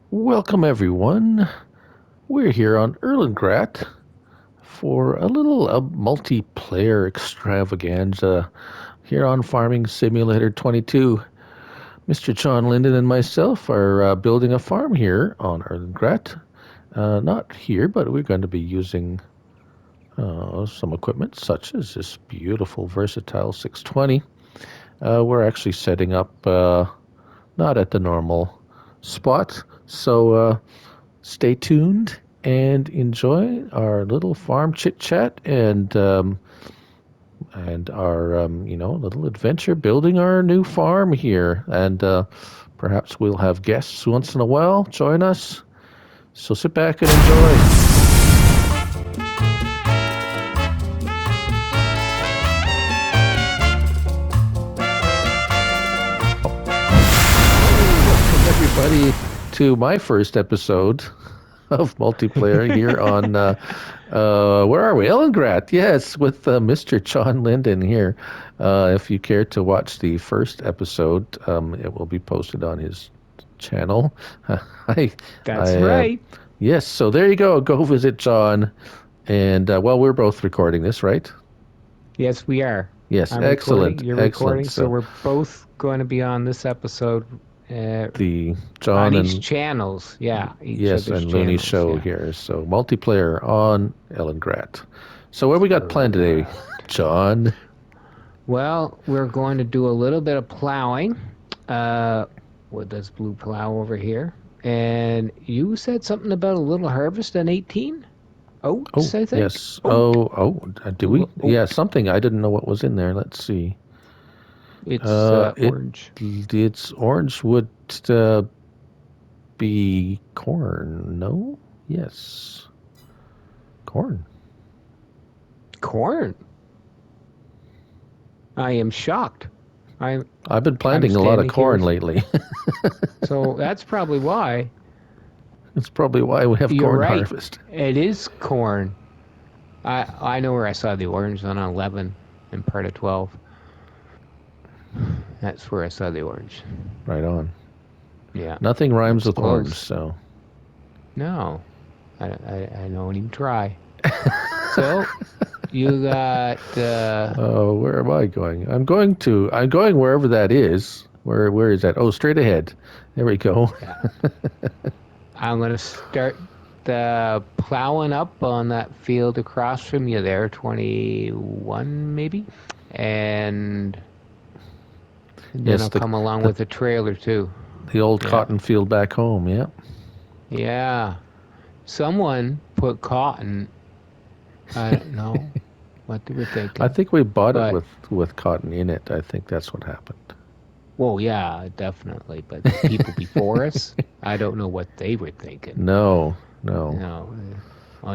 Welcome, everyone. We're here on Erlengrat for a little multiplayer extravaganza here on Farming Simulator 22. Mr. John Linden and myself are building a farm here on Erlengrat. Not here, but we're going to be using some equipment such as this beautiful versatile 620. We're actually setting up not at the normal spot, so stay tuned and enjoy our little farm chit chat and our little adventure building our new farm here. And perhaps we'll have guests once in a while join us. So sit back and enjoy. Welcome everybody to my first episode of multiplayer here on where are we? Erlengrat, yes, with Mr. John Linden here. If you care to watch the first episode, it will be posted on his channel. That's right. Yes, so there you go. Go visit John. And well, we're both recording this, right? Yes, we are. Yes, I'm excellent. recording. You're Excellent. recording, so we're both going to be on this episode the John on each and channels. Yeah, each yes, other's and Looney channels, show yeah. here. So multiplayer on Erlengrat. So what we got planned today, John? Well, we're going to do a little bit of plowing with this blue plow over here. And you said something about a little harvest on 18? Oats, I think? Yes. Do we? Oat. Yeah, something. I didn't know what was in there. Let's see. It's It orange. It's orange would be corn. No? Yes. Corn. Corn. I am shocked. I've been planting a lot of corn lately. So that's probably why. That's probably why we have You're corn right. harvest. It is corn. I know where I saw the orange on 11 and part of 12. That's where I saw the orange. Right on. Yeah. Nothing rhymes That's with close. orange, so. No. I don't even try. So, you got... Oh, where am I going? I'm going wherever that is. Where is that? Oh, straight ahead. There we go. Yeah. I'm going to start plowing up on that field across from you there, 21 maybe, and then Yes, I'll come along with a trailer too. The old cotton field back home, yeah. Yeah. Someone put cotton. I don't know what they were thinking. I think we bought it with cotton in it. I think that's what happened. Well, yeah, definitely. But the people before us, I don't know what they were thinking. No.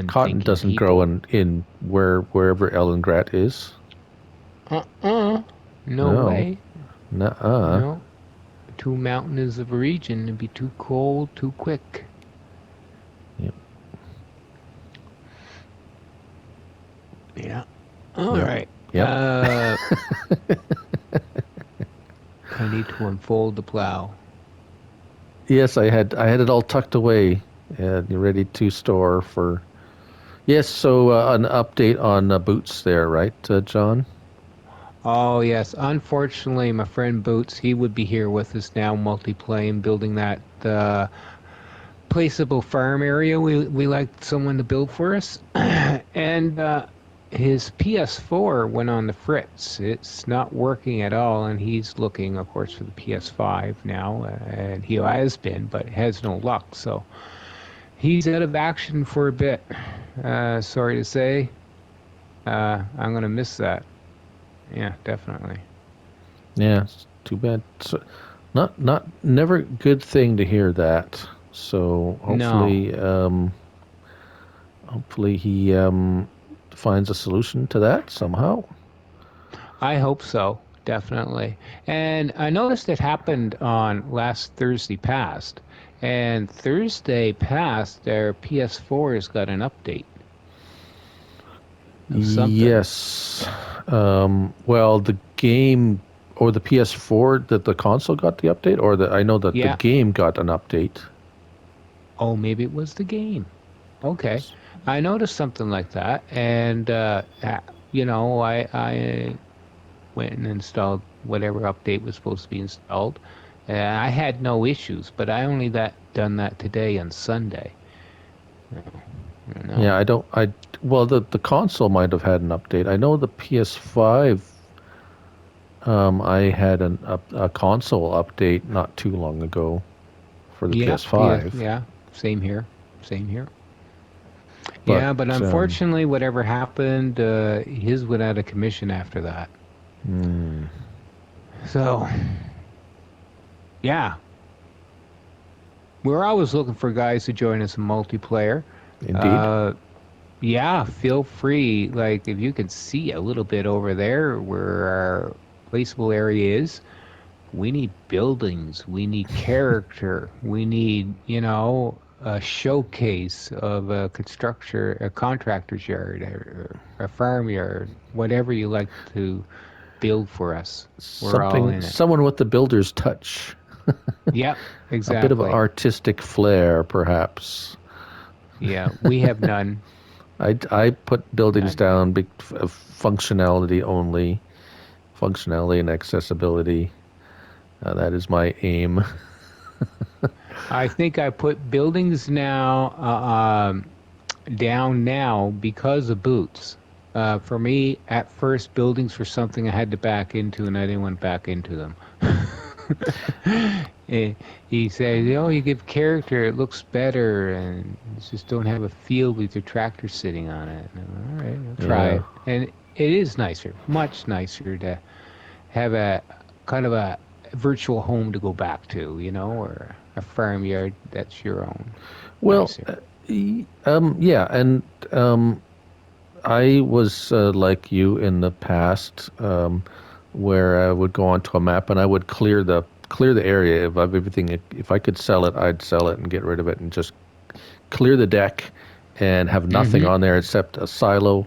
Cotton doesn't grow in wherever Erlengrat is. No way. Nuh-uh. No. Too mountainous of a region and be too cold too quick. Yep. Yeah. All right. Yep. I need to unfold the plow. Yes, I had it all tucked away and ready to store for. Yes, so an update on Boots there, right, John? Oh, yes. Unfortunately, my friend Boots, he would be here with us now, multiplaying, building that placeable farm area we like someone to build for us. And his PS4 went on the fritz. It's not working at all, and he's looking, of course, for the PS5 now, and he has been, but has no luck. So he's out of action for a bit. Sorry to say. I'm going to miss that. Yeah, definitely. Yeah, it's too bad. So, never a good thing to hear that. So hopefully, hopefully he finds a solution to that somehow. I hope so, definitely. And I noticed it happened on last Thursday past. And Thursday past, their PS4's got an update. Yes. Well, the game or the PS4, that the console got the update, or I know that the game got an update. Oh, maybe it was the game. Okay. I noticed something like that, and I went and installed whatever update was supposed to be installed. I had no issues, but I only that done that today on Sunday. I don't Yeah, know. I don't. I well, the console might have had an update. I know the PS5. I had a console update not too long ago for the Yeah, PS, PS5, yeah, same here, same here. but Yeah, but unfortunately, whatever happened, his went out of commission after that. mm, So, yeah, we're always looking for guys to join us in multiplayer. indeed, Uh, yeah, feel free. Like, if you can see a little bit over there where our placeable area is, we need buildings, we need character, we need, a showcase of a constructor, a contractor's yard, or a farm yard, whatever you like to build for us. We're all in it. someone with the builder's touch, Yep, a bit of exactly. artistic flair, perhaps. Yeah, we have none. I put buildings None. down functionality only, functionality and accessibility. That is my aim. I think I put buildings now down now because of boots. For me, at first, buildings were something I had to back into, and I didn't want to back into them. Eh, he said, "Oh, you give character, it looks better, and you just don't have a field with your tractor sitting on it." And I'm, all right, I'll try Yeah. it. And it is nicer, much nicer to have a kind of a virtual home to go back to, or a farmyard that's your own. Well, Nicer. yeah, and I was like you in the past, where I would go onto a map and I would clear the area of everything. If I could sell it, I'd sell it and get rid of it and just clear the deck and have nothing Mm-hmm. on there except a silo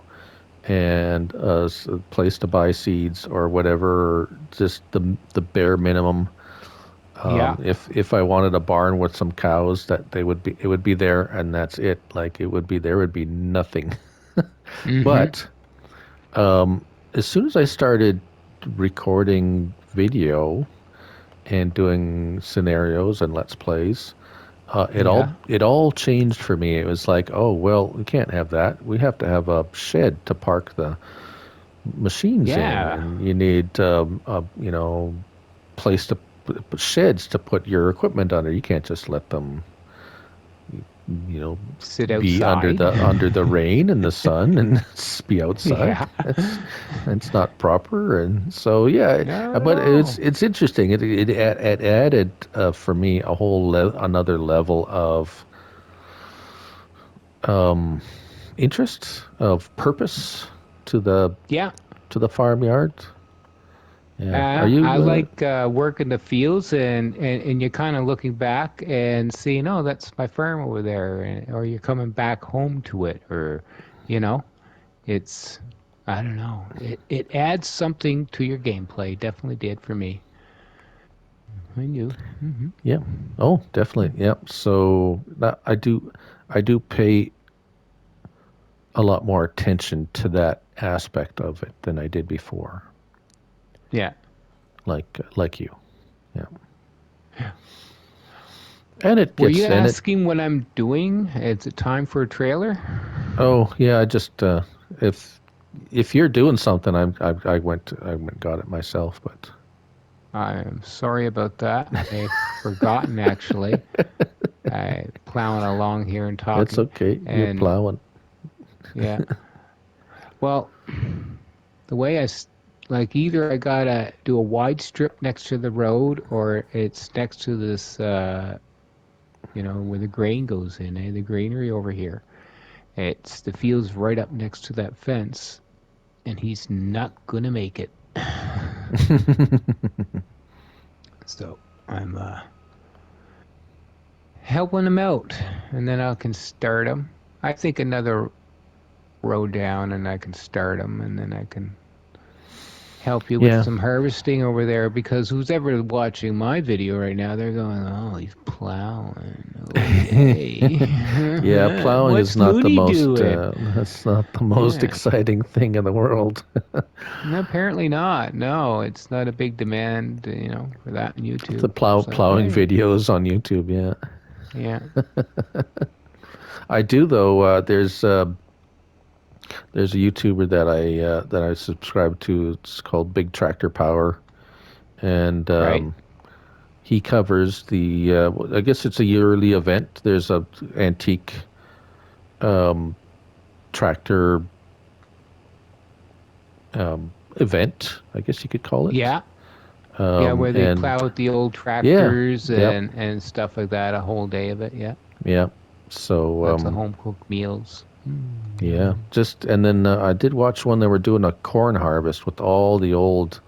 and a place to buy seeds or whatever, or just the bare minimum. Yeah. If I wanted a barn with some cows, that they would be it would be there, and that's it. Like it would be there would be nothing. Mm-hmm. But as soon as I started recording video and doing scenarios and let's plays, Yeah. it all changed for me. It was like, oh well, we can't have that. We have to have a shed to park the machines in, Yeah. and you need place to sheds to put your equipment under. You can't just let them you know Sit be outside. under the rain and the sun and be outside. Yeah. That's not proper. And so yeah, Not at but all. it's interesting. It added for me a another level of um, interest, of purpose to Yeah. the farmyard. Yeah. Are I you? like working the fields and you're kind of looking back and seeing, oh, that's my farm over there, or you're coming back home to it, or, you know, it's, I don't know. It adds something to your gameplay. Definitely did for me. I knew. Hmm. Yeah. Oh, definitely. Yep. So I do pay a lot more attention to that aspect of it than I did before. Yeah. Like you. Yeah. And it Were you gets and it. asking what I'm doing? Is it time for a trailer? Oh yeah. I just if you're doing something, I went and got it myself. But I'm sorry about that. I've forgotten actually. I plowing along here and it's talking, okay. You're and plowing. yeah. Well, the way like either I gotta do a wide strip next to the road, or it's next to this, where the grain goes in, the granary over here. It's the field's right up next to that fence, and he's not gonna make it. So I'm helping him out, and then I can start him. I think another row down, and I can start him, and then I can help you with Yeah. some harvesting over there. Because who's ever watching my video right now, they're going, "Oh, he's plowing. Hey, Yeah, plowing is what's not the Looney most doing? that's not the most Yeah, exciting thing in the world. no, apparently not. No, it's not a big demand, for that on The YouTube. It's like, plowing hey, videos on YouTube, yeah. yeah, I do though. There's a YouTuber that I subscribe to. It's called Big Tractor Power, and right, he covers the. I guess it's a yearly event. There's a antique um, tractor event. I guess you could call it. yeah, yeah, where they And plow out the old yeah, tractors yep, and stuff like that. A whole day of it. Yeah, yeah. So lots of home cooked meals. yeah, Yum. just and then I did watch one. They were doing a corn harvest with all the old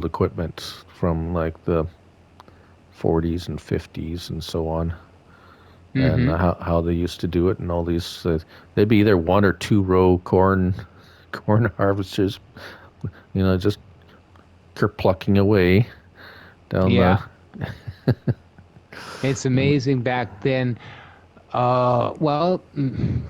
equipment from like the 40s and 50s and so on, and Mm-hmm. how they used to do it, and all these they'd be either one or two row corn harvesters, just plucking away down the. Yeah, it's amazing back then. Well,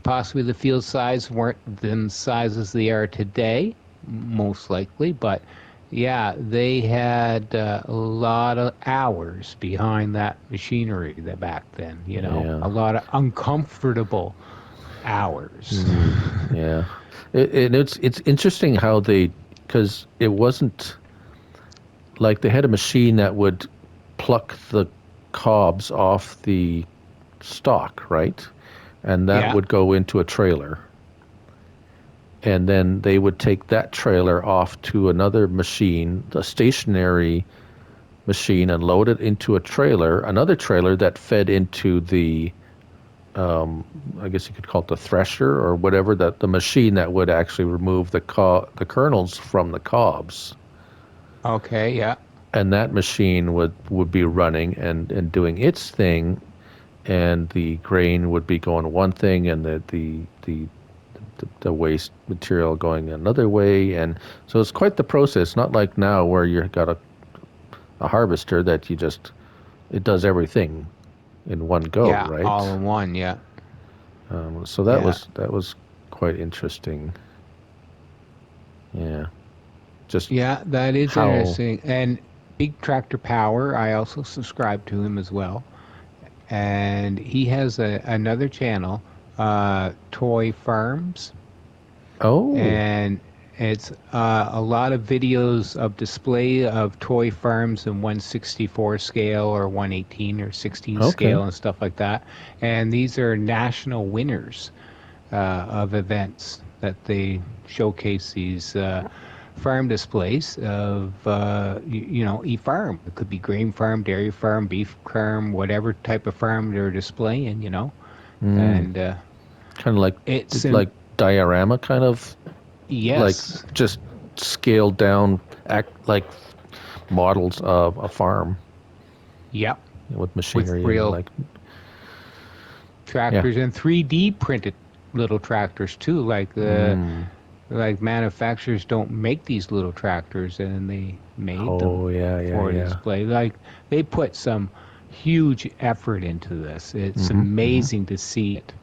possibly the field size weren't the sizes they are today, most likely, but yeah, they had a lot of hours behind that machinery that back then, Yeah. a lot of uncomfortable hours. Yeah, it's interesting how they, because it wasn't like they had a machine that would pluck the cobs off the stalk, right? And that Yeah, would go into a trailer. And then they would take that trailer off to another machine, a stationary machine, and load it into a trailer, another trailer that fed into I guess you could call it the thresher or whatever, that the machine that would actually remove the kernels from the cobs. okay, yeah, And that machine would be running and doing its thing, and the grain would be going one thing, and the waste material going another way. And so it's quite the process. Not like now where you've got a harvester that it does everything in one go, yeah, right? all in one, yeah, So yeah. that was quite interesting. Yeah, just Yeah, that is how. interesting. And Big Tractor Power, I also subscribe to him as well. And he has another channel, Toy Farms, Oh, and it's a lot of videos of display of toy farms in 164 scale or 118 or 16 okay. scale and stuff like that. And these are national winners of events that they showcase these farm displays of each farm. It could be grain farm, dairy farm, beef farm, whatever type of farm they're displaying. Mm, And kind of it's in like diorama, kind of like yes, just scaled down, act like models of a farm yep, with with machinery and real like, yeah. tractors and 3D printed little tractors too. Mm. Like manufacturers don't make these little tractors, and they made them Oh yeah, yeah, for yeah. display. Like they put some huge effort into this. It's Mm-hmm, mm-hmm. amazing to see it.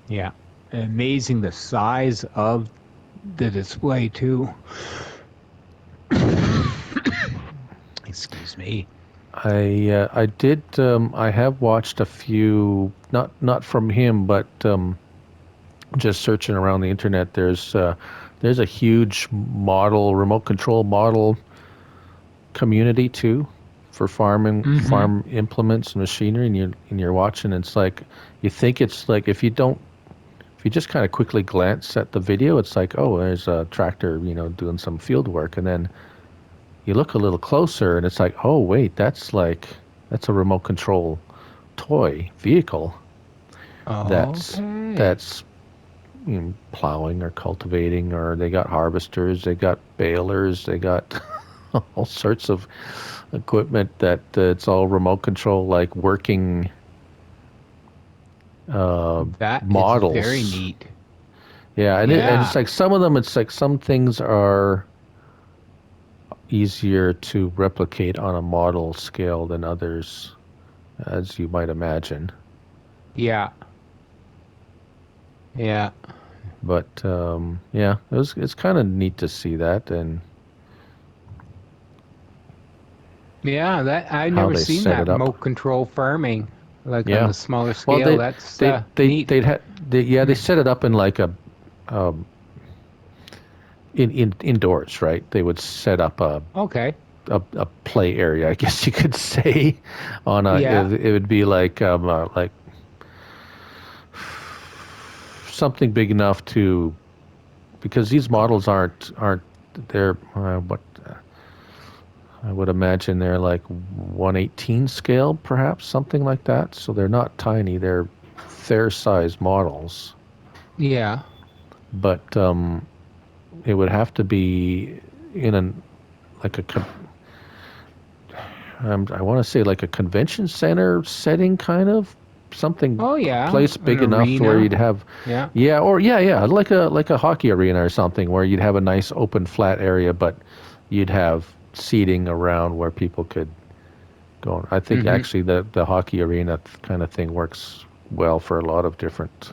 Yeah, amazing the size of the display too. Excuse me. I did I have watched a few, not from him, but just searching around the internet. There's a huge remote control model community too for Mm-hmm. farm implements and machinery, and you're watching. It's like you think it's like if you just kind of quickly glance at the video, it's like, oh, there's a tractor, doing some field work, and then you look a little closer, and it's like, oh wait, that's a remote control toy vehicle that's Okay. that's plowing or cultivating, or they got harvesters, they got balers, they got all sorts of equipment that it's all remote control, like working uh, That is very models. neat. Yeah, and it's Yeah. like some of them, it's like some things are easier to replicate on a model scale than others. as you might imagine. Yeah. Yeah. But yeah, it's kind of neat to see that and Yeah, that I've how never they seen set that it up. remote control farming, like on Yeah. the smaller Well, scale. That's they they neat. they'd had they set it up in like a um, in indoors, right? They would set up Okay. a play area, I guess you could say. On a Yeah. it would be like something big enough to because these models aren't they're what I would imagine they're like 1/18 scale, perhaps something like that. So they're not tiny; they're fair size models. Yeah. But it would have to be in an like a I want to say like a convention center setting, kind of something Oh yeah. place An big enough where arena. you'd have, Yeah. yeah, or yeah, like a hockey arena or something where you'd have a nice open flat area, but you'd have seating around where people could go. I think Mm-hmm. actually the hockey arena kind of thing works well for a lot of different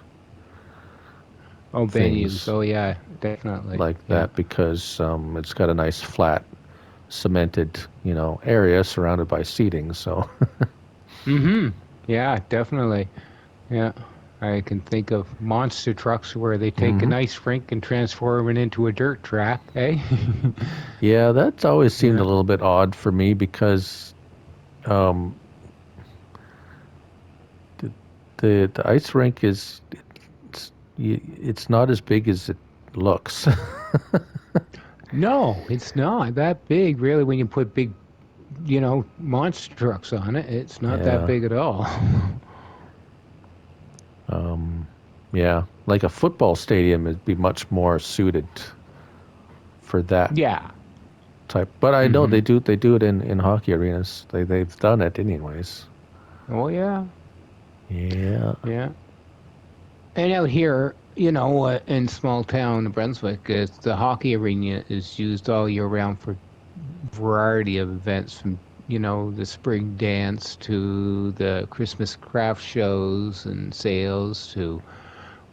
Oh, venues. things Oh yeah, definitely. like Yeah. that because it's got a nice flat cemented area surrounded by seating. So Mm-hmm. Yeah, definitely. Yeah. I can think of monster trucks where they take an hmm ice rink and transform it into a dirt track, eh? yeah, that's always seemed a Yeah. little bit odd for me because um, the, the ice rink it's not as big as it looks. No, it's not that big, really, when you put big, monster trucks on it. It's not that Yeah, big at all. um, yeah, like a football stadium would be much more suited for that Yeah. type. But I know Mm-hmm. they do it in hockey arenas. They've done it anyways. Oh, yeah. Yeah. Yeah. And out here, in small town New Brunswick, the hockey arena is used all year round for variety of events from, the spring dance to the Christmas craft shows and sales to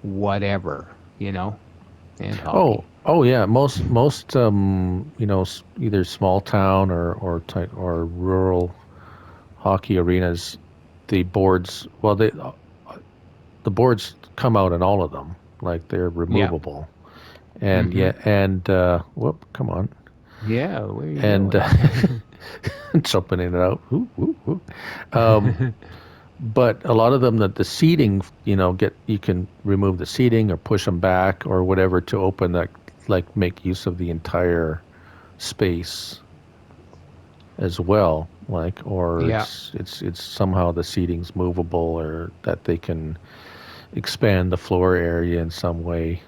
whatever, and Oh, hockey. oh yeah. Most either small town or rural hockey arenas, the boards well the boards come out in all of them, like they're Yeah. removable. And Mm-hmm. yeah, and whoop, come on. Yeah, where are you And going? jumping in and out. Ooh, ooh, ooh. Um, but a lot of them that the seating, get you can remove the seating or push them back or whatever to open that, like make use of the entire space as well. Like, or Yeah. it's somehow the seating's movable or that they can expand the floor area in some way.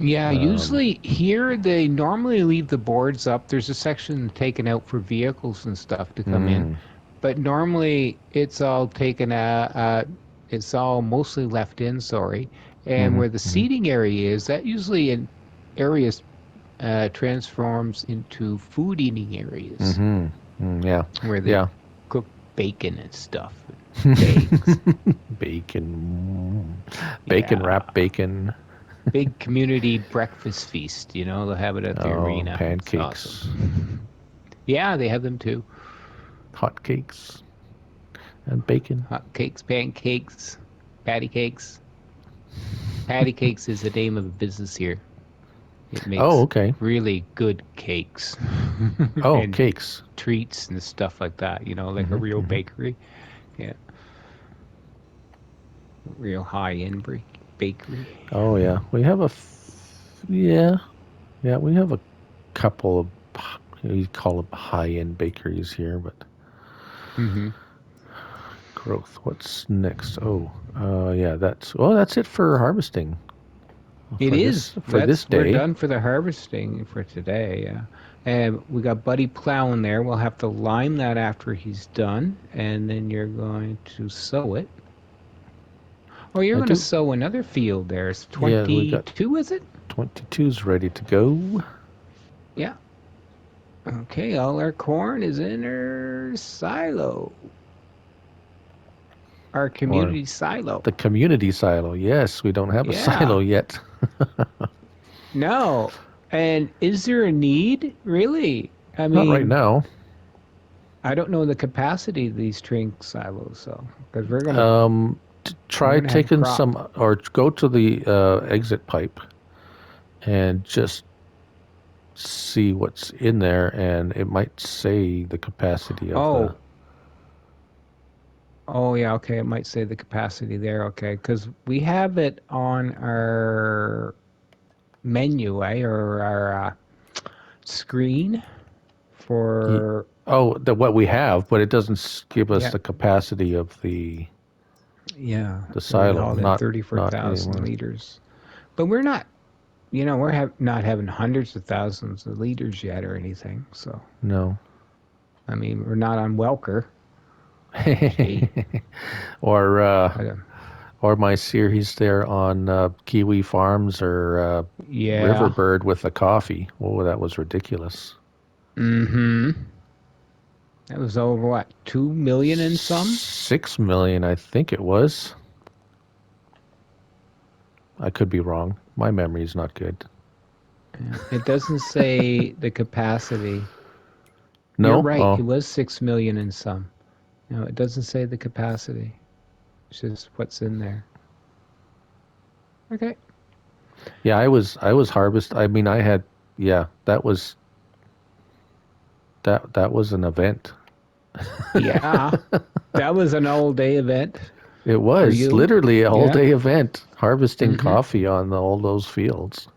Yeah, Um, usually here they normally leave the boards up. There's a section taken out for vehicles and stuff to come in, mm, but normally it's all mostly left in, sorry. And mm-hmm, where the mm-hmm, seating area is, that usually in areas transforms into food eating areas mm-hmm, yeah, where they yeah. cook bacon and stuff, and eggs. Bacon, bacon Yeah, wrap bacon. big community breakfast feast. They'll have it at the Oh, arena. It's pancakes, awesome. Yeah, they have them too. hot cakes, and bacon. Hot cakes, pancakes, patty cakes. Patty cakes is the name of the business here. It Oh, makes okay. really good cakes Oh, and cakes. treats and stuff like that, like a hmm real hmm bakery. Yeah, real high-end bakery. Oh, yeah. We have yeah, yeah. We have a couple of you call them high-end bakeries here, but Hmm. growth. What's next? Oh, yeah. That's it for harvesting It is. for this We're day. done for the harvesting for today. Yeah. And we got Buddy plowing there. We'll have to lime that after he's done, and then you're going to sow it. Oh, you're I going to do. sow another field there. It's Yeah, we got 22, is it? 22s ready to go. Yeah. Okay, all our corn is in our silo. our or community silo. the community silo. Yes, we don't have a silo Yeah. yet. No. And is there a need? Really? I Not right mean, now. I don't know the capacity of these train silos, so because we're Try gonna have a taking crop. some, or go to the exit pipe and just see what's in there, and it might say the capacity of the. Oh, oh yeah, okay. It might say the capacity there, okay, because we have it on our menu, or our screen Ye- for Oh, the what we have, but it doesn't give us yeah, the capacity of yeah. the We silo. hauled in Not 34,000 anymore. liters, but we're not. We're not having hundreds of thousands of liters yet or anything. So No. I mean, we're not on Welker. Gee, or but or my series there on Kiwi Farms, or yeah. Riverbird with the coffee. Oh, that was ridiculous. Mm-hmm. That was over what, 2 million and some? 6 million, I think it was. I could be wrong. My memory is not good. Yeah. It doesn't say the capacity. You're No? right. It Oh, was 6 million and some. No, it doesn't say the capacity. It's just what's in there. Okay. yeah. I was harvest. I mean, I had. Yeah, that was an event. Yeah. That was an all day event It for was you. literally a whole Yeah. day event harvesting Mm-hmm. coffee on all those fields.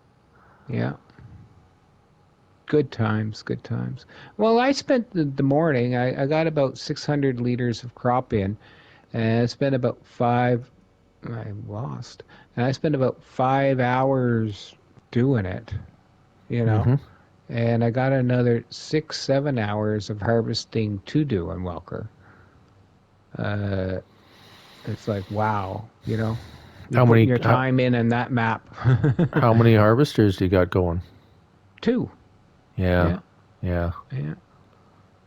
Yeah. Good times, good times. Well, I spent the morning, I got about 600 liters of crop in, and I spent about I lost, and I spent about 5 hours doing it, you know, Hmm. and I got another 6, 7 hours of harvesting to do in Welker. Uh, it's like, wow, you're How putting many your how, time in that map. how many harvesters do you got going? Two. Yeah, Yeah, yeah. yeah.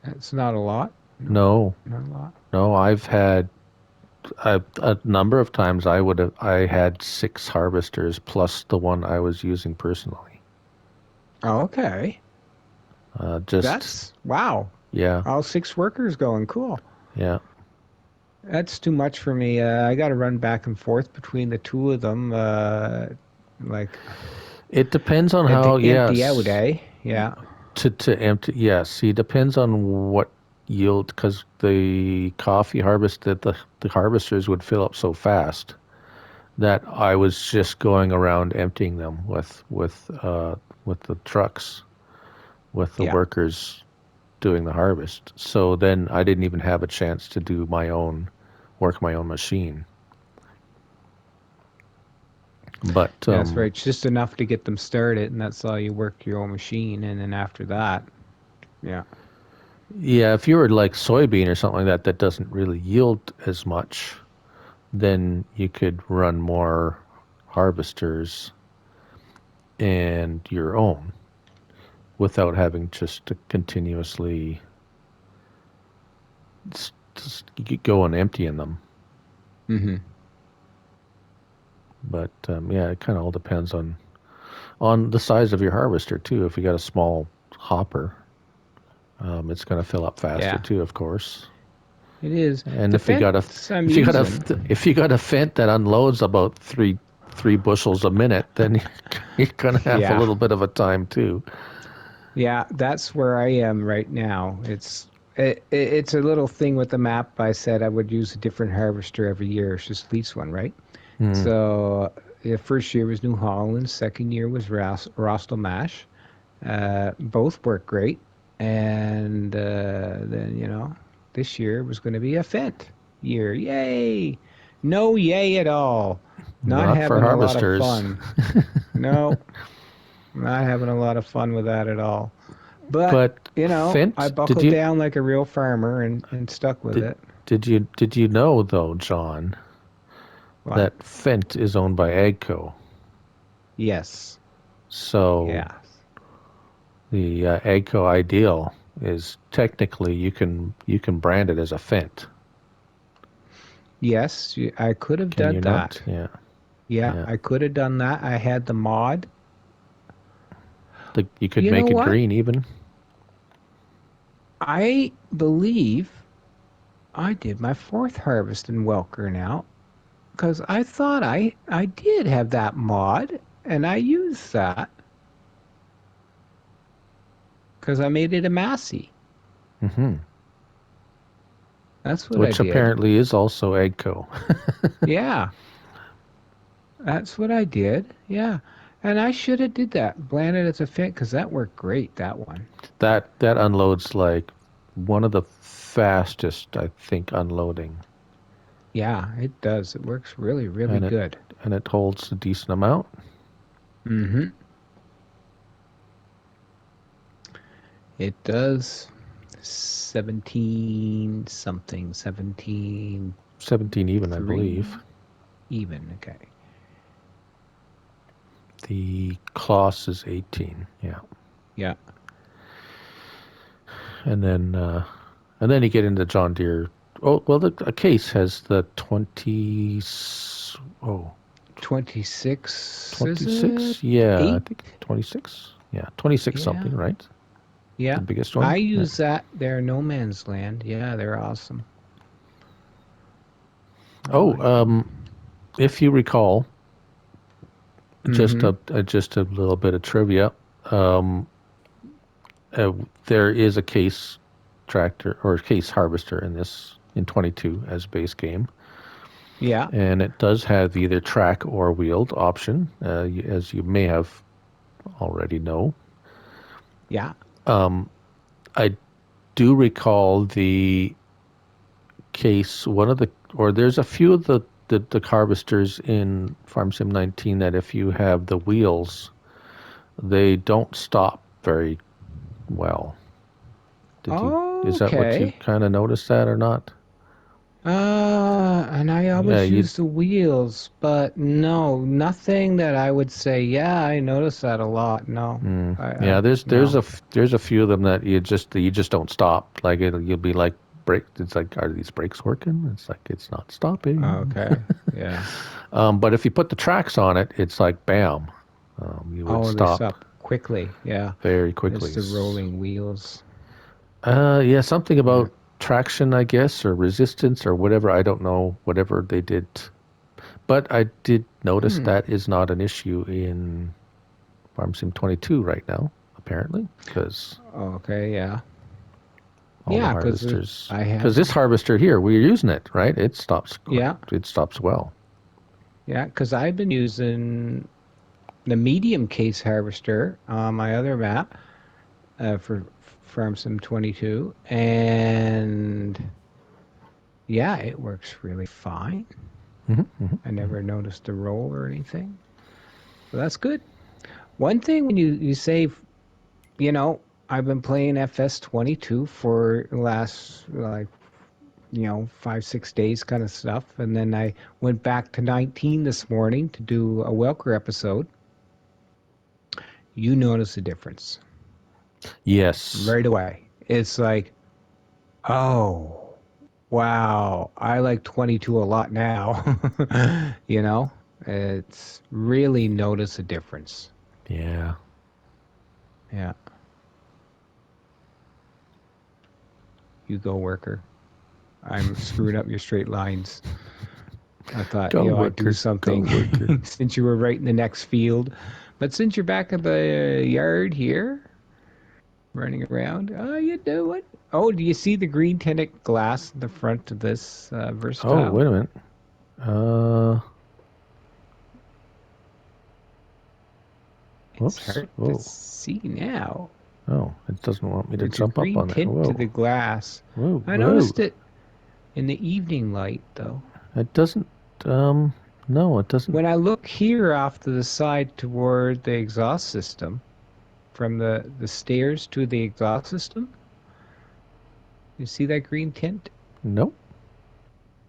That's not a lot. No, No, not a lot. no. I've had a number of times. I had six harvesters plus the one I was using personally. Okay. Just That's wow. yeah, All six workers going. Cool. yeah. That's too much for me. I got to run back and forth between the two of them. Like It depends on and how. to empty out, Yes, eh? Yeah. to empty. Yes, see, depends on what yield, because the coffee harvest that the harvesters would fill up so fast that I was just going around emptying them with the trucks, with the Yeah. workers doing the harvest. So then I didn't even have a chance to do work my own machine. But That's right. It's just enough to get them started, and that's all you work your own machine, and then after that, yeah. yeah, if you were like soybean or something like that that doesn't really yield as much, then you could run more harvesters and your own without having just to continuously just go and emptying them. Mm-hmm. But yeah, it kind of all depends on the size of your harvester too. If you got a small hopper, it's going to fill up faster Yeah. too, of course. It is And the fence I'm using. if you got a Fent that unloads about three bushels a minute, then you're going to have a Yeah. little bit of a time too. Yeah, that's where I am right now. It's a little thing with the map. I said I would use a different harvester every year. It's just lease one, right? Mm. So the first year was New Holland. Second year was Rostelmash. Both work great. And then this year was going to be a Fent year. Yay! No yay at all. Not Not for having a lot of harvesters. fun. No, not having a lot of fun with that at all. But, But I Fent, buckled down like a real farmer and stuck with did it. did you know though, John, What? that Fent is owned by Agco? Yes. So Yes. the Agco Ideal is technically you can brand it as a Fent. Yes, I could have Can done you that. not? Yeah. Yeah, Yeah. I could have done that. I had the mod. You could You know make it what? green even. I believe I did my fourth harvest in Welker now because I thought I did have that mod and I used that because I made it a Massey. Hmm. That's what I Which did. apparently is also Agco. Yeah, that's what I did. Yeah, and I should have did that. Planted as a fit because that worked great. That one. That unloads like one of the fastest, I think, unloading, Yeah, it does. It works really, really and good. it holds a decent amount. Mm-hmm. It does 17 something, 17 17 even, I believe. 3 even. Okay. The Kloss is 18. Yeah, Yeah. and then you get into John Deere. Oh well, a case has the 20. Oh, 26, is it? 26. Yeah, I 8? think 26. Yeah, 26 something, Yeah. right? The Yeah. biggest I one. Yeah. use that. They're no man's land. Yeah, they're awesome. I Oh, like them. if you recall, Mm-hmm. just a little bit of trivia. Um, uh, there is a case tractor or case harvester in 22 as base game, Yeah. and it does have either track or wheeled option, as you may have already know. Yeah. I do recall the case one of the or there's a few of the harvesters in Farm Sim 19 that if you have the wheels, they don't stop very well. Is that what you Okay. kind of noticed that or not? And I Yeah, always you use the wheels, but no, nothing that I would say, yeah, I notice that a lot. No. yeah, No. there's a few of them that you just don't stop. Like you'll be like brake. It's like, are these brakes working? It's like it's not stopping. Okay. Yeah. But if you put the tracks on it, it's like bam, you would Oh, they stop stop quickly. Yeah. very It's quickly. the rolling wheels. Yeah, something Yeah. about traction, I guess, or resistance or whatever. I don't know, whatever they did. But I did notice Hmm. that is not an issue in Farm Sim 22 right now, apparently, because Okay. Yeah. all the Yeah, because harvesters. I Because have. this harvester here, we're using it, right? Yeah. It stops well. Yeah, because I've been using the medium case harvester on my other map for Farm Sim 22, and yeah, it works really fine. I never noticed a roll or anything. So that's good. One thing when you say, you know, I've been playing FS22 for the last, like, 5, 6 days kind of stuff. And then I went back to 19 this morning to do a Welker episode. You notice a difference Yes. right away. It's like, oh, wow, I like 22 a lot now. you know, it's really notice a difference. Yeah. Yeah, you go, worker. I'm screwing up your straight lines. I thought, Go I'd do worker. Go something worker. since you were right in the next field. But since you're back at the yard here, running around, you do it. Oh, do you see the green tinted glass in the front of this Oh, versatile? wait a minute. Uh, It's whoops. hard to Whoa. see now. Oh, it doesn't want me to There's a jump up green on there. tint to Whoa. the glass. Whoa. I Whoa. noticed it in the evening light, though. It doesn't, um, no, it doesn't. When I look here off to the side toward the exhaust system, from the stairs to the exhaust system, you see that green tint? Nope.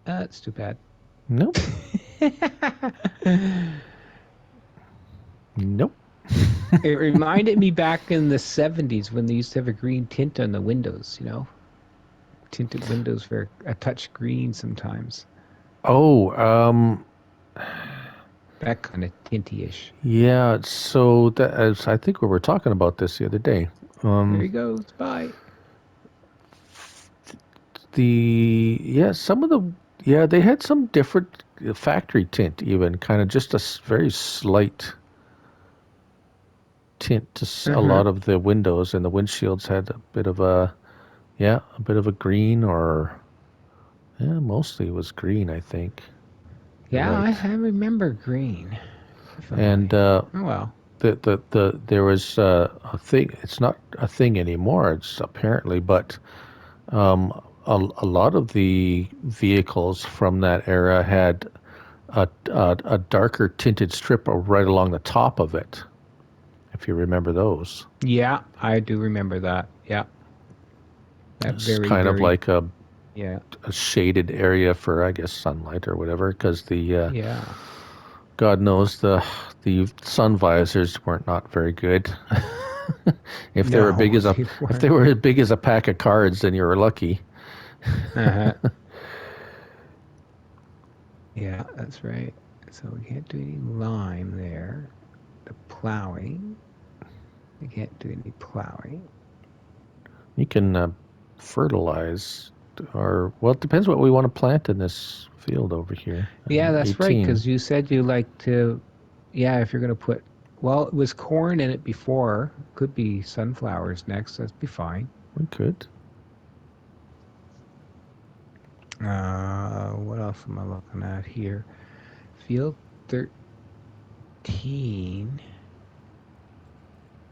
That's too bad. Nope. Nope. It reminded me back in the 70s when they used to have a green tint on the windows, tinted windows for a touch green sometimes. Oh, That kind of tinty-ish. yeah. So that as I think we were talking about this the other day. There Um, he goes. Bye. some of the they had some different factory tint, even kind of just a very slight tint to a Uh-huh. lot of the windows, and the windshields had a bit of a green, or mostly it was green, I think. You're Yeah, right. I remember green. And Definitely. Oh, well. there was a thing. It's not a thing anymore. It's apparently, but um, a lot of the vehicles from that era had a darker tinted strip right along the top of it. If you remember those, Yeah, I do remember that. Yeah. That it's very, kind of very, like yeah. a shaded area for, I guess, sunlight or whatever. Because Yeah. God knows the sun visors weren't not very good. If they were big No, as a they if they weren't. were as big as a pack of cards, then you were lucky. Uh-huh. Yeah, that's right. So we can't do any lime there. The plowing. We can't do any plowing. You can fertilize, or well, it depends what we want to plant in this field over here. Yeah, that's right, 18. because you said you like to, yeah, if you're going to put, well, it was corn in it before. Could be sunflowers next. That'd be fine. We could. What else am I looking at here? Field 13,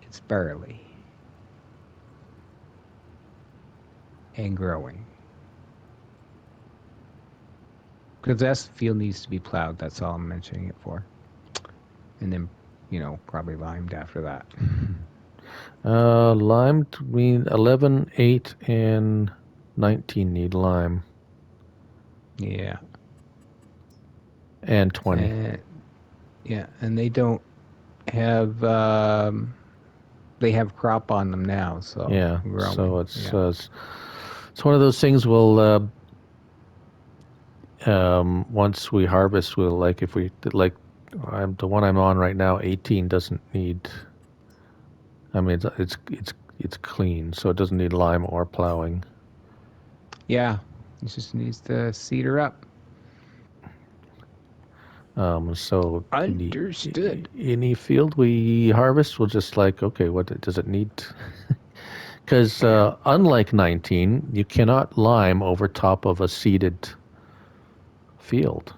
it's barley and growing. Because that field needs to be plowed. That's all I'm mentioning it for. And then, probably limed after that. Lime, mean 11, 8, and 19 need lime, Yeah. and 20. And yeah, and they don't have they have crop on them now, so Yeah, so growing. it's Yeah. it's one of those things. We'll once we harvest, we'll like if we like. The one I'm on right now, 18, doesn't need. I mean, it's clean, so it doesn't need lime or plowing. Yeah. It just needs to cedar up. So Understood. any field we harvest, we'll just like, okay, what does it need? Because Yeah. unlike 19, you cannot lime over top of a seeded field.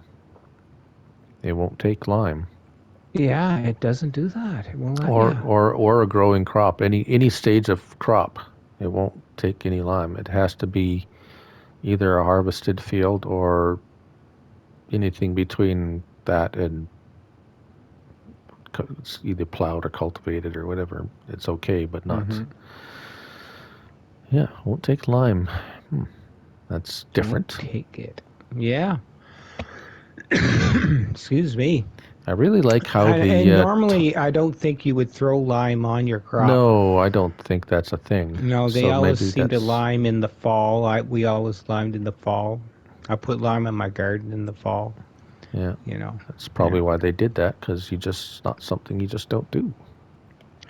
It won't take lime, Yeah, it doesn't do that. It won't let or yeah. a growing crop, any stage of crop. It won't take any lime. It has to be either a harvested field or anything between that and it's either plowed or cultivated or whatever. It's okay, but not. Mm-hmm. Yeah, won't take lime. Hmm, that's Won't different. take it. Yeah. Excuse me. I really like how And normally, I don't think you would throw lime on your crop. no, I don't think that's a thing. No, they So always maybe seem to that's lime in the fall. We always limed in the fall. I put lime in my garden in the fall. yeah, You know. that's Yeah. probably why they did that because you just not something you just don't do.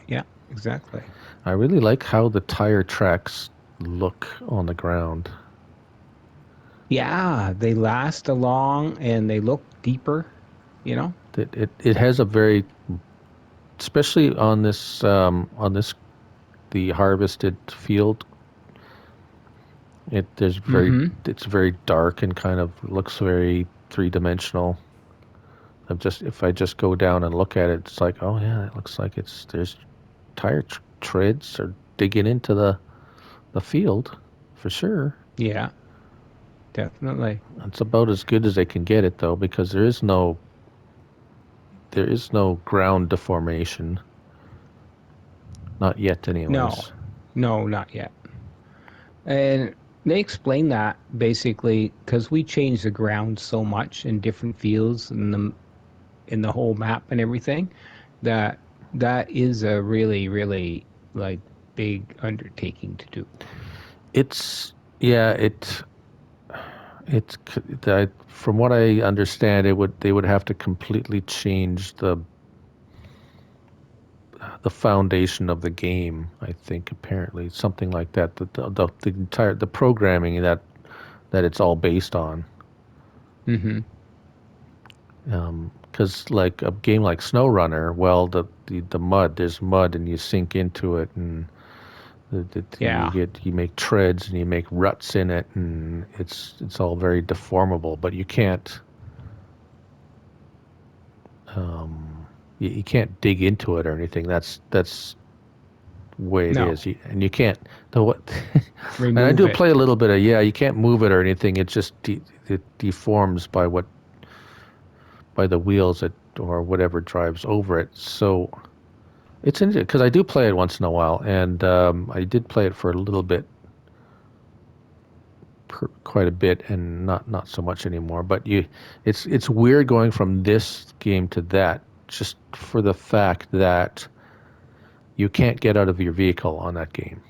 Yeah. Exactly. I really like how the tire tracks look on the ground. Yeah, they last along and they look deeper. You know. It has a very, especially on this the harvested field. Mm-hmm. It's very dark and kind of looks very three dimensional. If I just go down and look at it, it's like, oh yeah, it looks like there's tire treads are digging into the field for sure. Yeah. Definitely. It's about as good as they can get it though, because there is no ground deformation, not yet, No. anyways. No, not yet. And they explain that basically because we change the ground so much in different fields in the whole map and everything that that is a really really like big undertaking to do. It's yeah, it from what I understand, they would have to completely change the foundation of the game. I think apparently something like that. The entire the programming that it's all based on. Mm-hmm. Because like a game like SnowRunner, well, the mud, there's mud, and you sink into it, and Yeah. you make treads and you make ruts in it, and it's all very deformable. But you can't you can't dig into it or anything. That's the way it No. is, and you can't the what. And I Remove do it. play a little bit of, yeah. You can't move it or anything. It just it deforms by the wheels or whatever drives over it. So it's interesting because I do play it once in a while, and I did play it for a little bit, quite a bit, and not so much anymore. But it's weird going from this game to that, just for the fact that you can't get out of your vehicle on that game.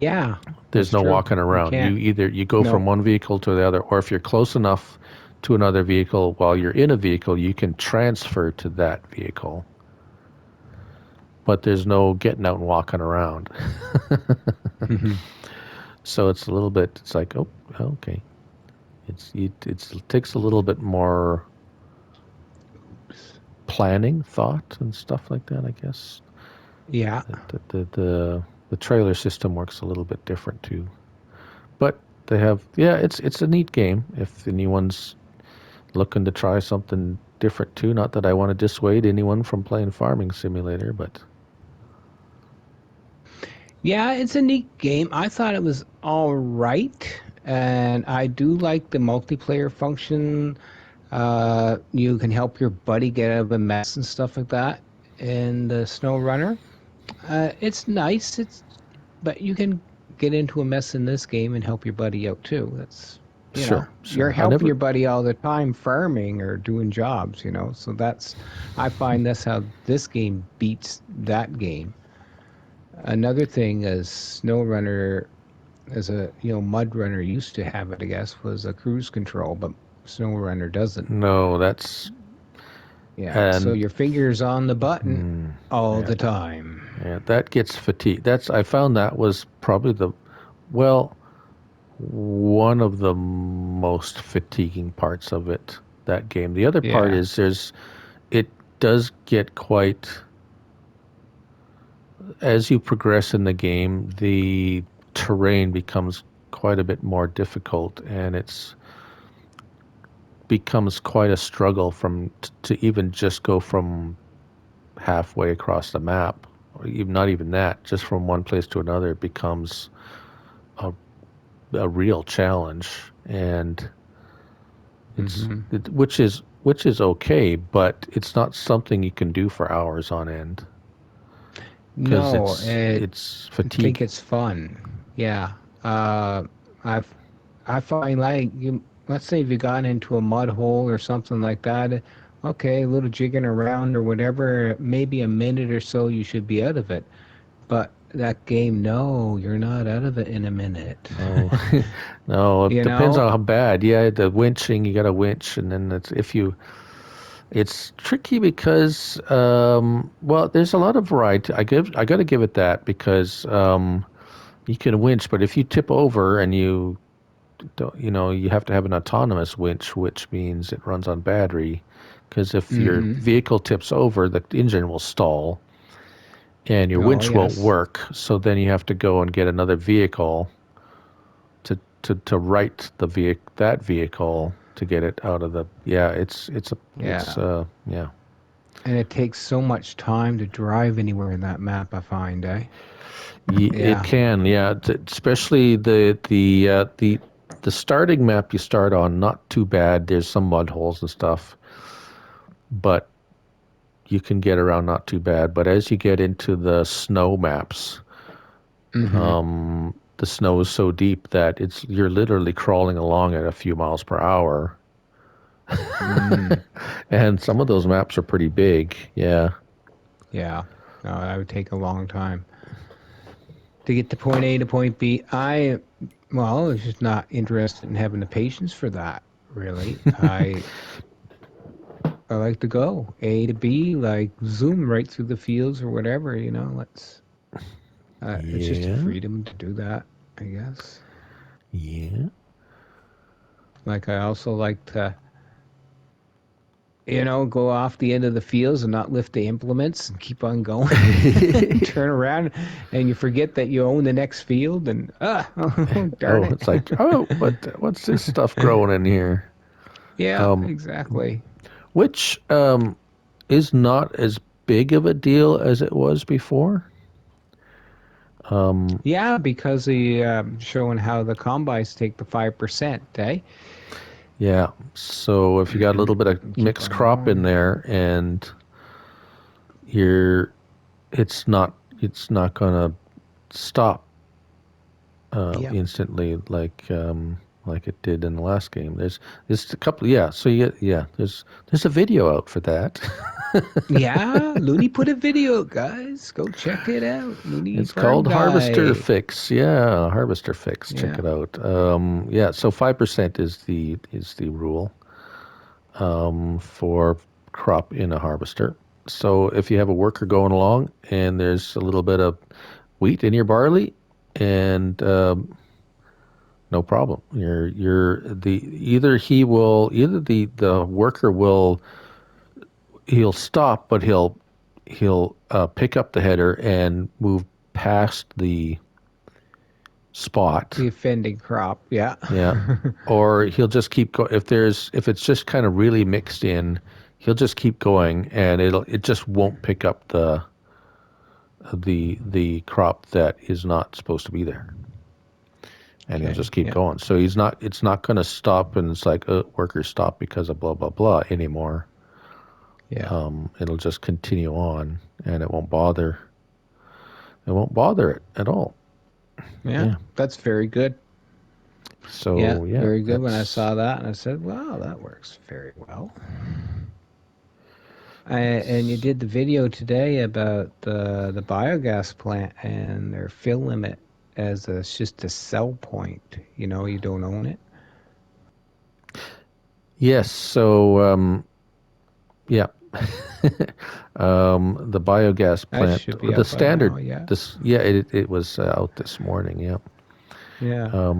Yeah, There's that's no true. walking You around. can't. You go from No. one vehicle to the other, or if you're close enough to another vehicle while you're in a vehicle, you can transfer to that vehicle. But there's no getting out and walking around. Mm-hmm. So it's a little bit. It's like, oh, okay. It takes a little bit more planning, thought, and stuff like that. I guess Yeah. the trailer system works a little bit different too. But they have, yeah. It's a neat game if anyone's looking to try something different too. Not that I want to dissuade anyone from playing Farming Simulator, but Yeah, it's a neat game. I thought it was all right. And I do like the multiplayer function. You can help your buddy get out of a mess and stuff like that in the Snow Runner. It's nice. But you can get into a mess in this game and help your buddy out too. sure, You're sure. I helping never. your buddy all the time farming or doing jobs. So I find that's how this game beats that game. Another thing is SnowRunner as Mud Runner used to have it, I guess, was a cruise control, but SnowRunner doesn't. No, that's Yeah, so and your finger's on the button all yeah, the time. yeah, that gets fatigue. That's I found that was probably well, one of the most fatiguing parts of it. That game. The other part Yeah. is it does get quite as you progress in the game, the terrain becomes quite a bit more difficult, and it's becomes quite a struggle to even just go from halfway across the map, or even not even that, just from one place to another. It becomes a, a real challenge, and Hmm. which is okay, but it's not something you can do for hours on end because No, it's I think fatigue. it's fun. Yeah. Uh, I've I find like let's say if you got into a mud hole or something like that, okay, a little jigging around or whatever, maybe a minute or so you should be out of it. But that game, no, you're not out of it in a minute. No, no, it You depends know? on how bad. Yeah, the winching, you got to winch, and then it's tricky because, well, there's a lot of variety. I got to give it that because you can winch, but if you tip over and you don't, you have to have an autonomous winch, which means it runs on battery. Because if your Mm-hmm. vehicle tips over, the engine will stall and your Oh, winch won't yes. work. So then you have to go and get another vehicle to right that vehicle to get it out of the, yeah. Yeah. Yeah. And it takes so much time to drive anywhere in that map, I find, eh? It Yeah. can, yeah. Especially the starting map you start on, not too bad. There's some mud holes and stuff, but you can get around not too bad. But as you get into the snow maps, Mm-hmm. the snow is so deep that you're literally crawling along at a few miles per hour. Mm. And some of those maps are pretty big. Yeah. Yeah. No, that would take a long time to get to point A to point B. Well, I'm just not interested in having the patience for that. Really, I like to go A to B, like zoom right through the fields or whatever. Let's. It's just a Yeah, freedom to do that, I guess. yeah. Like I also like to, go off the end of the fields and not lift the implements and keep on going. Turn around and you forget that you own the next field and oh, darn Oh, it. it's like, oh, what's this stuff growing in here? Yeah, Um, exactly. which is not as big of a deal as it was before. Um, Yeah, because the showing how the combines take the 5%, eh? yeah. So if you got a little bit of And keep mixed on crop in going. there, and you're, it's not gonna stop Yeah. instantly like it did in the last game. There's a couple. Yeah. So yeah. There's a video out for that. Yeah, Looney put a video, guys. Go check it out. Looney It's Farm called Harvester Guy. Fix. Yeah, Harvester Fix. Check Yeah. it out. Yeah, so 5% is the rule for crop in a harvester. So if you have a worker going along and there's a little bit of wheat in your barley, and no problem. You're the either the worker will he'll stop, but he'll pick up the header and move past the spot. The offending crop. Yeah. Yeah. Or he'll just keep going. If it's just kind of really mixed in, he'll just keep going, and it just won't pick up the crop that is not supposed to be there, and he'll Okay. just keep Yeah. going. So it's not going to stop, and it's like workers stop because of blah blah blah anymore. Yeah. It'll just continue on, and it won't bother it at all. Yeah. Yeah. That's very good. Yeah. So yeah, Very good. When I that's saw that, and I said, wow, that works very well. And you did the video today about the biogas plant and their fill limit as just a sell point. You don't own it. yes. So yeah. The biogas That plant, should be the out by now. standard, Yeah. yeah, it was out this morning. Yeah, Yeah.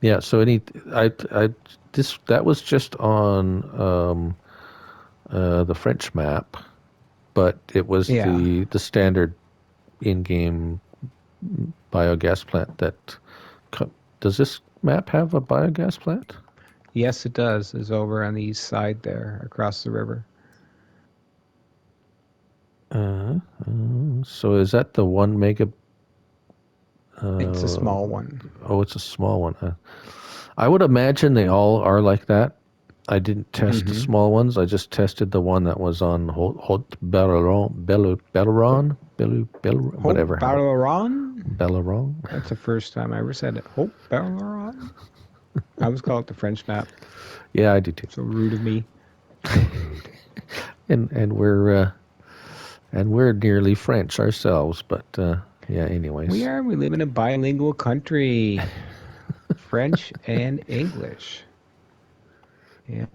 yeah. So I this that was just on the French map, but it was Yeah. the standard in-game biogas plant that. Does this map have a biogas plant? Yes, it does. Is over on the east side there, across the river. So is that the 1 mega? It's a Uh, small one. oh, it's a small one. I would imagine they all are like that. I didn't test the Mm-hmm. small ones. I just tested the one that was on Haute Hope, Hope whatever, Ballaron. Belleron. That's the first time I ever said it. Hope Ballaron. I always call it the French map. Yeah, I do too. So rude of me. So rude. And we're nearly French ourselves, but yeah. We Anyways, are. We live in a bilingual country. French and English. Yeah.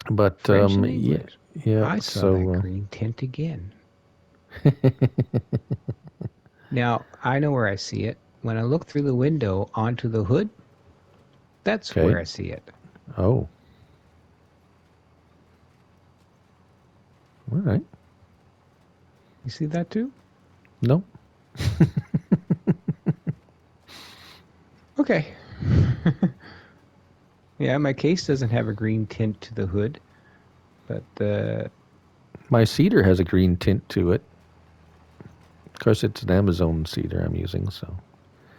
but French and yeah, English. yeah. I saw that So green tint again. Now, I know where I see it. When I look through the window onto the hood, that's okay. where I see it. Oh, all right. You see that too? No. Okay. Yeah, my case doesn't have a green tint to the hood, but My cedar has a green tint to it. Of course, it's an Amazon cedar I'm using, so.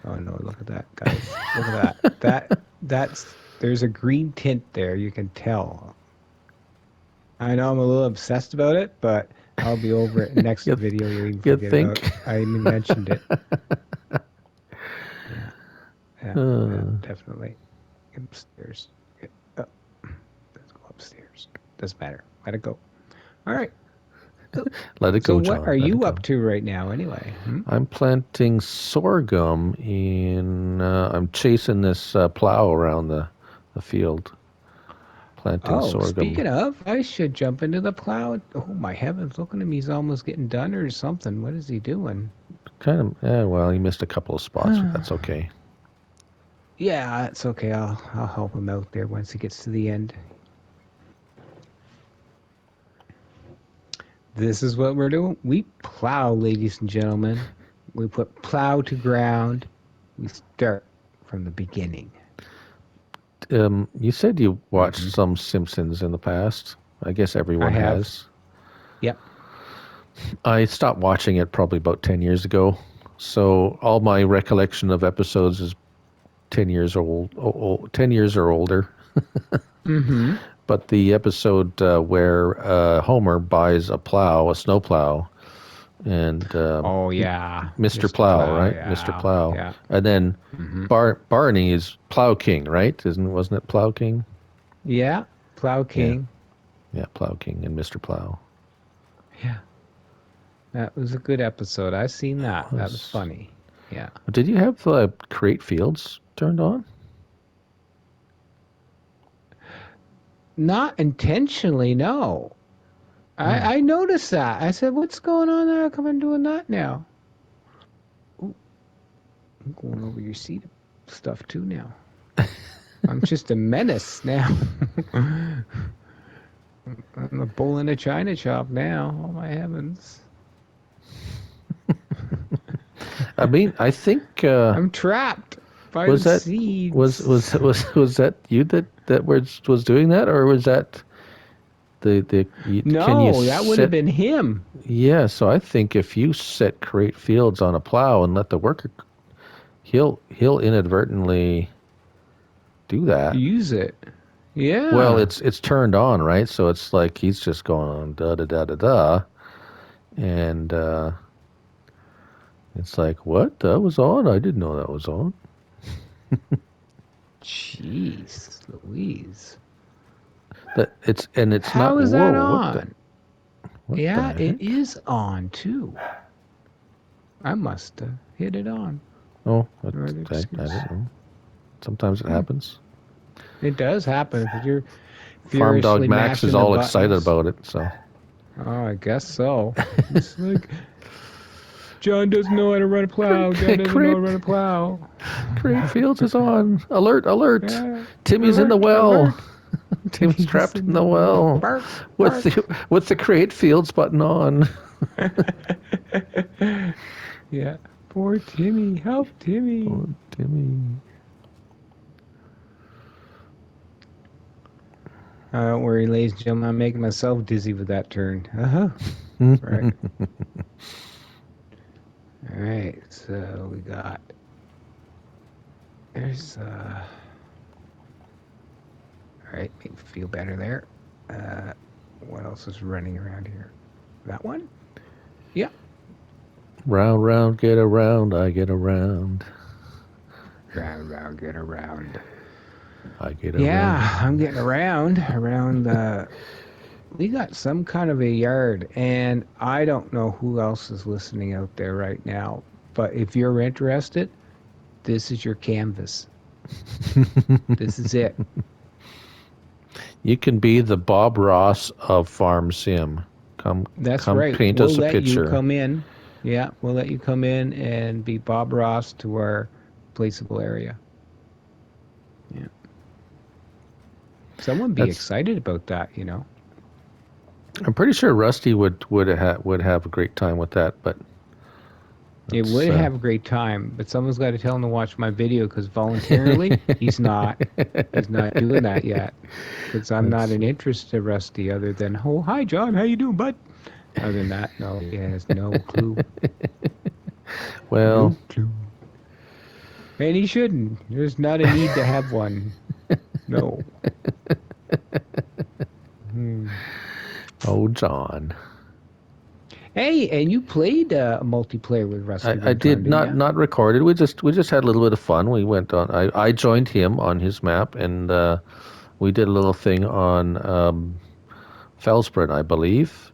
oh no, look at that, guys. Look at that. That's there's a green tint there, you can tell. I know I'm a little obsessed about it, but I'll be over it next You, video. You'll even you forget about. think? I even mentioned it. Yeah, yeah, yeah, Uh, definitely. Get upstairs. Let's go upstairs. Doesn't matter. Let it go. All right. Let it So go, what John. are Let it you go. up to right now, anyway? Hmm? I'm planting sorghum in. I'm chasing this plow around the field, planting Oh, sorghum. speaking of, I should jump into the plow. Oh my heavens! Looking at me, he's almost getting done or something. What is he doing? Kind of. Well, he missed a couple of spots, but that's okay. Yeah, it's okay. I'll help him out there once he gets to the end. This is what we're doing. We plow, ladies and gentlemen. We put plow to ground. We start from the beginning. You said you watched Hmm. some Simpsons in the past. I guess I everyone have. has. Yep. I stopped watching it probably about 10 years ago. So all my recollection of episodes is 10 years old, 10 years or older. Mm-hmm. But the episode where Homer buys a plow, a snow plow, and Oh yeah, Mr. Mr. Plow, Plow. right? Mr. Yeah, Plow. yeah. And then Mm-hmm. Barney is Plow King, right? Wasn't it Plow King? Yeah, Plow Yeah. King. Yeah, Plow King and Mr. Plow. Yeah, that was a good episode. I seen that. That was Was funny. Yeah. Did you have create fields turned on? Not intentionally, no. Hmm. I noticed that. I said, "What's going on there? How come I'm doing that now?" Ooh, I'm going over your seat stuff too now. I'm just a menace now. I'm a bull in a china shop now. Oh my heavens! I mean, I think I'm trapped by was the that seeds. was that you that was doing that, or was that can you No, that would have set? been him. Yeah, so I think if you set create fields on a plow and let the worker, he'll inadvertently do that. Use it. Well, Yeah. it's turned on, right? So it's like he's just going on da da da da da, and it's like, what? That was on? I didn't know that was on. Jeez, Louise. It's not. How is Whoa, that on? what Yeah, the it heck? is on too. I must have hit it on. Oh, No other I excuse. don't know. Sometimes it Hmm. happens. It does happen because you're Farm Dog furiously Max is mashing the all excited buttons. about it. So Oh, I guess so. It's like John doesn't know how to run a plow. John doesn't know how to create run a plow. create fields is on. Alert! Alert! Yeah, Timmy's in the alert, well. alert. Timmy's He's trapped in in the the well. well Bark, with bark. the create fields button on. Yeah. Poor Timmy. Help Timmy. Oh, Timmy. Don't worry, ladies and gentlemen. I'm making myself dizzy with that turn. Uh huh. That's right. All right. So we got. There's. All right. Make me feel better there. What else is running around here? That one? Yeah. Round, round, get around, I get around. Round, round, get around. I get Yeah, I'm around. getting around. We got some kind of a yard, and I don't know who else is listening out there right now. But if you're interested, this is your canvas. This is it. You can be the Bob Ross of Farm Sim. That's Come right. paint We'll us a let you picture. come in. Yeah, we'll let you come in and be Bob Ross to our placeable area. Yeah. Someone be That's. excited about that. I'm pretty sure Rusty would have a great time with that, but It that's would have a great time, but someone's got to tell him to watch my video because voluntarily, he's not. He's not doing that yet because I'm not that's an interest to Rusty other than, oh, hi, John. How you doing, bud? Other than that, no, he has no clue. well. No clue. And he shouldn't. There's not a need to have one. No. Hmm. Oh, John. Hey, and you played multiplayer with Rusty I one time, did didn't not you? not recorded. We just had a little bit of fun. We went on. I joined him on his map, and we did a little thing on Felsbrunn, I believe.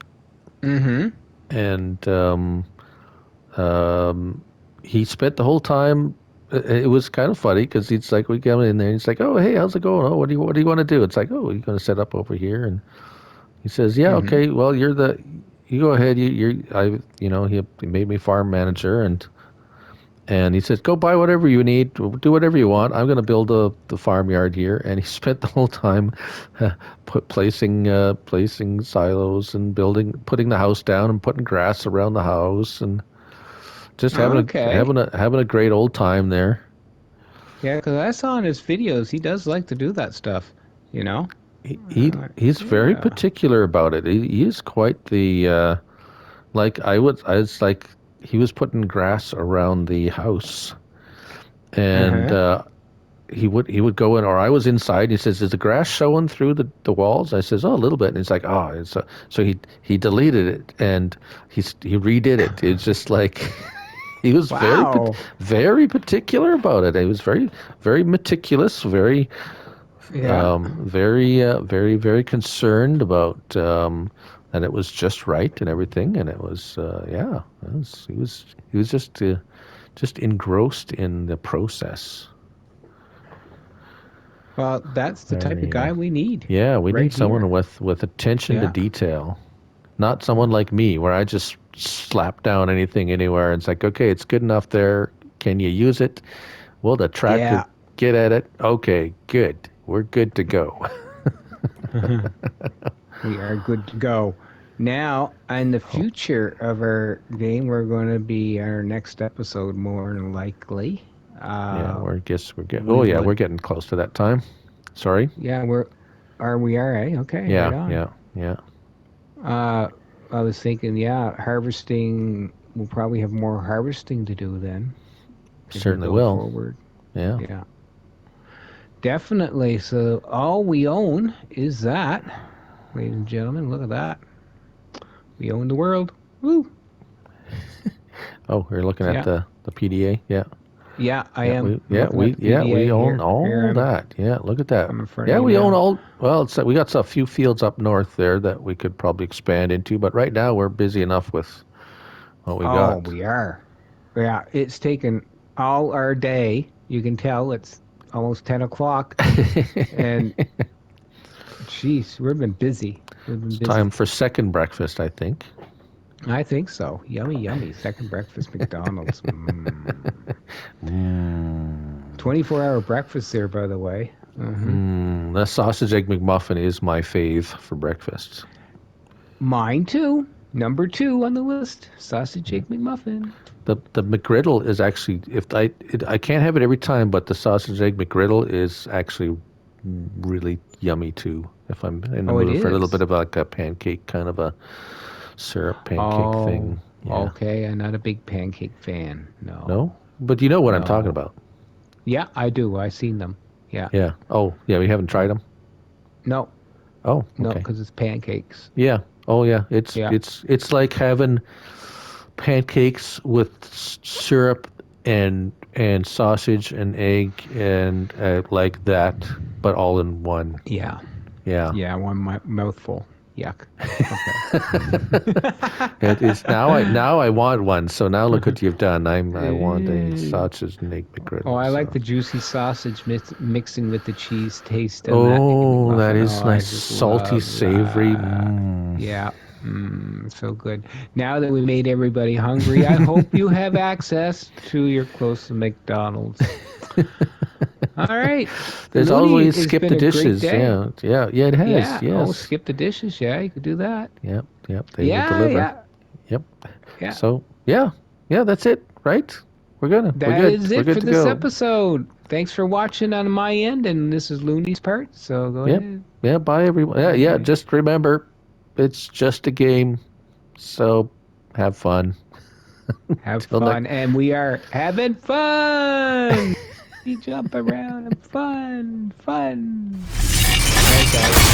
Mm-hmm. and um, he spent the whole time. It was kind of funny because he's like, we come in there, and he's like, "Oh, hey, how's it going? Oh, what do you want to do?" It's like, "Oh, you're going to set up over here," and he says, "Yeah, Mm-hmm. okay. Well, you go ahead. He made me farm manager, and he says, go buy whatever you need, do whatever you want. I'm going to build the farmyard here." And he spent the whole time placing silos and putting the house down and putting grass around the house and just Okay. having a great old time there. Yeah, because I saw in his videos he does like to do that stuff. You know. He's very Yeah. particular about it. He is quite the like I was like he was putting grass around the house and Uh-huh. he would go in, or I was inside. He says, "Is the grass showing through the walls?" I says, "Oh, a little bit." And he's like, "Oh," so he deleted it and he redid it. It's just like he was Wow. very particular about it. He was very meticulous, Yeah. very concerned about that it was just right and everything. And it was he was just engrossed in the process. Well, that's the type of Very, guy we need yeah, we need right someone here. with attention to Yeah. detail, not someone like me where I just slap down anything anywhere. It's like, okay, it's good enough there. Can you use it? Will the tractor Yeah. get at it? Okay, good. We're good to go. We are good to go. Now, in the Oh, future of our game, we're going to be our next episode more than likely. yeah, Uh, we're getting. Oh we yeah, would, we're getting close to that time. Sorry. yeah, we are, eh? Okay, right Yeah, on. yeah. Uh, I was thinking, yeah, harvesting, we'll probably have more harvesting to do then as we Certainly go will. forward. Yeah, Yeah, definitely. So all we own is that, ladies and gentlemen, look at that. We own the world. Woo! oh, we're looking at Yeah. the PDA. Yeah. Yeah, I Yeah, am. we I'm yeah looking at we the yeah we PDA own here. Here all that. Yeah, look at that. I'm in front of Yeah, you we own now. all. Well, we got a few fields up north there that we could probably expand into, but right now we're busy enough with what we Oh, got. we are. Yeah, it's taken all our day. You can tell it's almost 10 o'clock. And, geez, we've been busy. We've been It's time busy. for second breakfast, I think. I think so. Yummy, yummy. Second breakfast McDonald's. Mm. Mm. 24-hour breakfast there, by the way. Hmm. The sausage egg McMuffin is my fave for breakfast. Mine too. Number two on the list. Sausage egg McMuffin. The McGriddle is actually I can't have it every time, but the sausage egg McGriddle is actually really yummy too. If I'm in the Oh, it mood for a little bit is. of like a pancake kind of a syrup pancake Oh, thing, yeah. okay. I'm not a big pancake fan. No, No, but you know what I'm talking no. about. Yeah, I do. I seen them. Yeah, Yeah. Oh, yeah. We haven't tried yeah. them. No, Oh, no, okay. because it's pancakes. Yeah. Oh, yeah. It's Yeah, it's it's like having pancakes with syrup and sausage and egg and like that, but all in one. yeah, Yeah. yeah. Mouthful. Yuck. Okay. It is now I want one. So now look what you've done. I want a sausage and egg Oh, McGriddle. I like So the juicy sausage mixing with the cheese taste on that egg oh, that McMuffin. is Oh, I nice, just salty, love savory. that. Mm. Yeah, so good. Now that we made everybody hungry, I hope you have access to your close McDonald's. All right, There's Looney, always it's skip been the a great dishes. day. Yeah. It has. Yeah. Oh, Yes. skip the dishes. Yeah, you could do that. Yep. They will Yeah, deliver. yeah, Yep. yeah. So yeah. That's it, right? We're That good. is We're it good for to this go. episode. Thanks for watching on my end, and this is Looney's part. So go Yep. ahead. Yeah. Bye everyone. Yeah. Yeah. Just remember, it's just a game. So have fun. Have Till next. fun, and we are having fun. We jump around and fun. All right, guys.